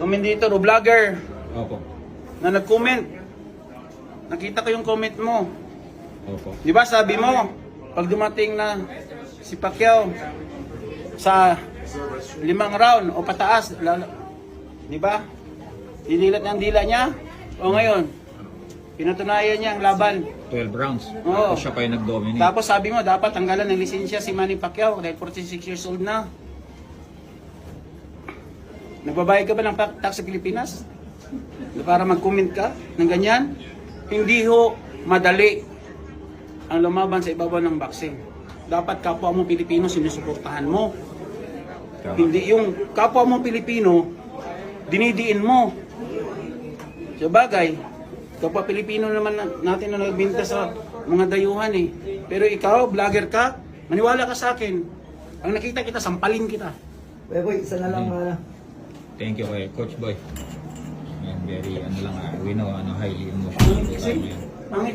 commentator o vlogger Opo. na nag-comment. Nakita ko yung comment mo. Opo. Di ba sabi mo, pag dumating na si Pacquiao sa 5 round o pataas, di ba? Dinilat niya ang dila niya. O ngayon, pinatunayan niya ang laban. 12 rounds. Oo. Tapos siya pa yung nag-dominate. Tapos sabi mo, dapat tanggalan ng lisensya si Manny Pacquiao dahil 46 years old na. Nagbabayad ka ba ng tax sa Pilipinas? Para mag-comment ka ng ganyan? Hindi ho madali ang lumaban sa ibabaw ng boxing. Dapat kapwa mo Pilipino sinusuportahan mo. Tama. Hindi yung kapwa mo Pilipino dinidiin mo. Sa bagay, kapwa Pilipino naman natin na nagbinta sa mga dayuhan eh. Pero ikaw, vlogger ka, maniwala ka sa akin. Ang nakita kita, sampalin kita. Boy, isa na lang Thank you kay Coach Boy. Yan, very, we know, highly emotional. Pangit